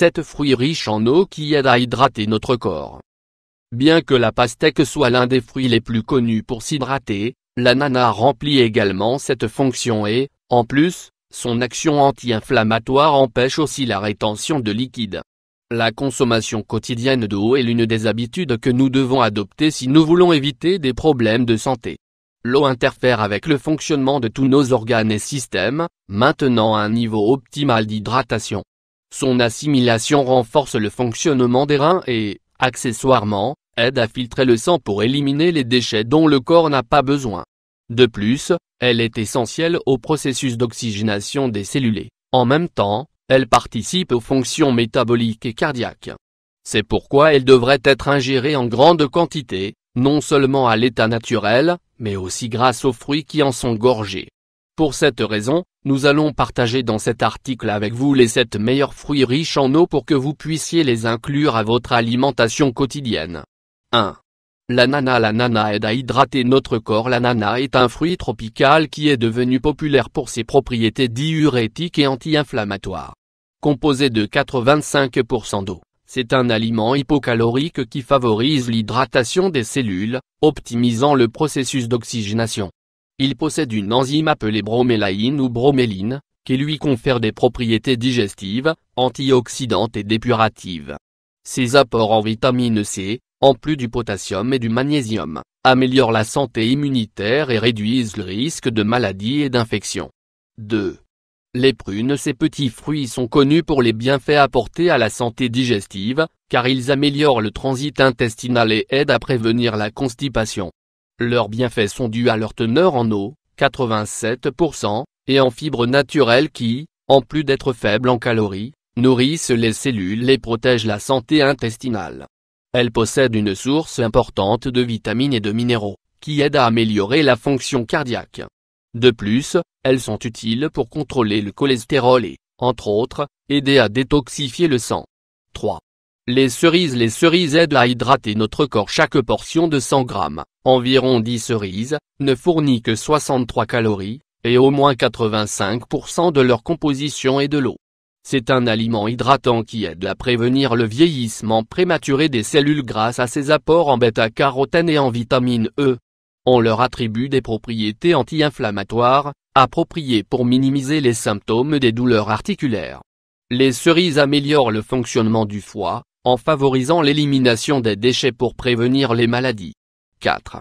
7 fruits riches en eau qui aident à hydrater notre corps. Bien que la pastèque soit l'un des fruits les plus connus pour s'hydrater, l'ananas remplit également cette fonction et, en plus, son action anti-inflammatoire empêche aussi la rétention de liquide. La consommation quotidienne d'eau est l'une des habitudes que nous devons adopter si nous voulons éviter des problèmes de santé. L'eau interfère avec le fonctionnement de tous nos organes et systèmes, maintenant un niveau optimal d'hydratation. Son assimilation renforce le fonctionnement des reins et, accessoirement, aide à filtrer le sang pour éliminer les déchets dont le corps n'a pas besoin. De plus, elle est essentielle au processus d'oxygénation des cellules et, en même temps, elle participe aux fonctions métaboliques et cardiaques. C'est pourquoi elle devrait être ingérée en grande quantité, non seulement à l'état naturel, mais aussi grâce aux fruits qui en sont gorgés. Pour cette raison, nous allons partager dans cet article avec vous les 7 meilleurs fruits riches en eau pour que vous puissiez les inclure à votre alimentation quotidienne. 1. L'ananas. L'ananas aide à hydrater notre corps. L'ananas est un fruit tropical qui est devenu populaire pour ses propriétés diurétiques et anti-inflammatoires. Composé de 85% d'eau, c'est un aliment hypocalorique qui favorise l'hydratation des cellules, optimisant le processus d'oxygénation. Il possède une enzyme appelée bromélaïne ou broméline, qui lui confère des propriétés digestives, antioxydantes et dépuratives. Ses apports en vitamine C, en plus du potassium et du magnésium, améliorent la santé immunitaire et réduisent le risque de maladies et d'infections. 2. Les prunes. Ces petits fruits sont connus pour les bienfaits apportés à la santé digestive, car ils améliorent le transit intestinal et aident à prévenir la constipation. Leurs bienfaits sont dus à leur teneur en eau, 87%, et en fibres naturelles qui, en plus d'être faibles en calories, nourrissent les cellules et protègent la santé intestinale. Elles possèdent une source importante de vitamines et de minéraux, qui aident à améliorer la fonction cardiaque. De plus, elles sont utiles pour contrôler le cholestérol et, entre autres, aider à détoxifier le sang. 3. Les cerises. Les cerises aident à hydrater notre corps. Chaque portion de 100 grammes, environ 10 cerises, ne fournit que 63 calories, et au moins 85% de leur composition est de l'eau. C'est un aliment hydratant qui aide à prévenir le vieillissement prématuré des cellules grâce à ses apports en bêta-carotène et en vitamine E. On leur attribue des propriétés anti-inflammatoires, appropriées pour minimiser les symptômes des douleurs articulaires. Les cerises améliorent le fonctionnement du foie, en favorisant l'élimination des déchets pour prévenir les maladies. 4.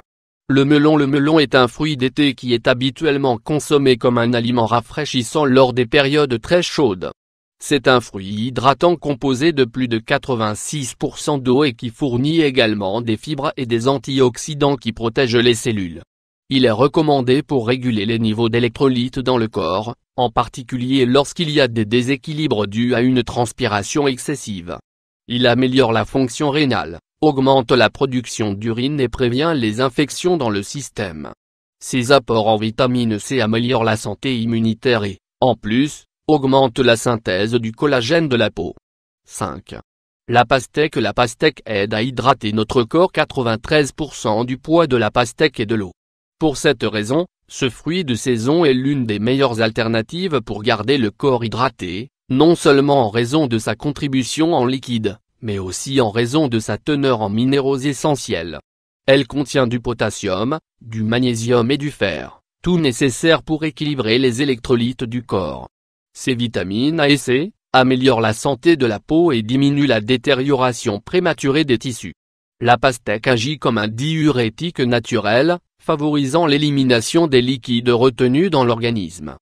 Le melon. Le melon est un fruit d'été qui est habituellement consommé comme un aliment rafraîchissant lors des périodes très chaudes. C'est un fruit hydratant composé de plus de 86% d'eau et qui fournit également des fibres et des antioxydants qui protègent les cellules. Il est recommandé pour réguler les niveaux d'électrolytes dans le corps, en particulier lorsqu'il y a des déséquilibres dus à une transpiration excessive. Il améliore la fonction rénale, augmente la production d'urine et prévient les infections dans le système. Ses apports en vitamine C améliorent la santé immunitaire et, en plus, augmente la synthèse du collagène de la peau. 5. La pastèque. La pastèque aide à hydrater notre corps. 93% du poids de la pastèque est de l'eau. Pour cette raison, ce fruit de saison est l'une des meilleures alternatives pour garder le corps hydraté, non seulement en raison de sa contribution en liquide, mais aussi en raison de sa teneur en minéraux essentiels. Elle contient du potassium, du magnésium et du fer, tout nécessaire pour équilibrer les électrolytes du corps. Ces vitamines A et C améliorent la santé de la peau et diminuent la détérioration prématurée des tissus. La pastèque agit comme un diurétique naturel, favorisant l'élimination des liquides retenus dans l'organisme.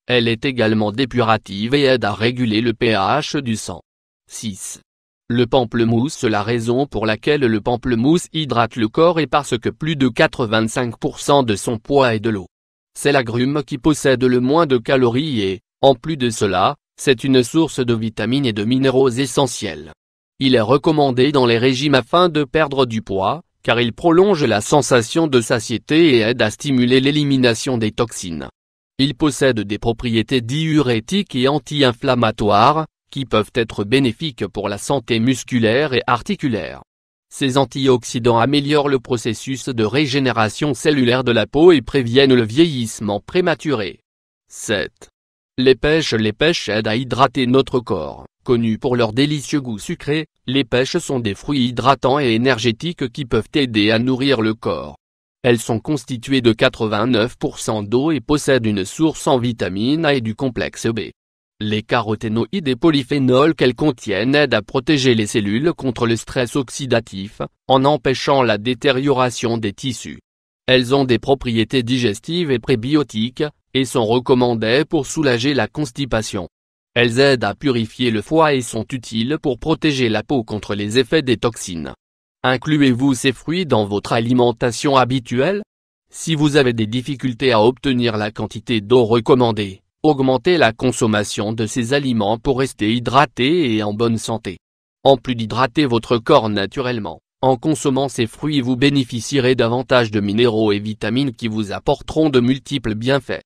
Elle est également dépurative et aide à réguler le pH du sang. 6. Le pamplemousse. La raison pour laquelle le pamplemousse hydrate le corps est parce que plus de 85% de son poids est de l'eau. C'est l'agrume qui possède le moins de calories et, en plus de cela, c'est une source de vitamines et de minéraux essentiels. Il est recommandé dans les régimes afin de perdre du poids, car il prolonge la sensation de satiété et aide à stimuler l'élimination des toxines. Il possède des propriétés diurétiques et anti-inflammatoires, qui peuvent être bénéfiques pour la santé musculaire et articulaire. Ces antioxydants améliorent le processus de régénération cellulaire de la peau et préviennent le vieillissement prématuré. 7. Les pêches. Les pêches aident à hydrater notre corps. Connus pour leur délicieux goût sucré, les pêches sont des fruits hydratants et énergétiques qui peuvent aider à nourrir le corps. Elles sont constituées de 89% d'eau et possèdent une source en vitamine A et du complexe B. Les caroténoïdes et polyphénols qu'elles contiennent aident à protéger les cellules contre le stress oxydatif, en empêchant la détérioration des tissus. Elles ont des propriétés digestives et prébiotiques, et sont recommandées pour soulager la constipation. Elles aident à purifier le foie et sont utiles pour protéger la peau contre les effets des toxines. Incluez-vous ces fruits dans votre alimentation habituelle? Si vous avez des difficultés à obtenir la quantité d'eau recommandée, augmentez la consommation de ces aliments pour rester hydraté et en bonne santé. En plus d'hydrater votre corps naturellement, en consommant ces fruits vous bénéficierez davantage de minéraux et vitamines qui vous apporteront de multiples bienfaits.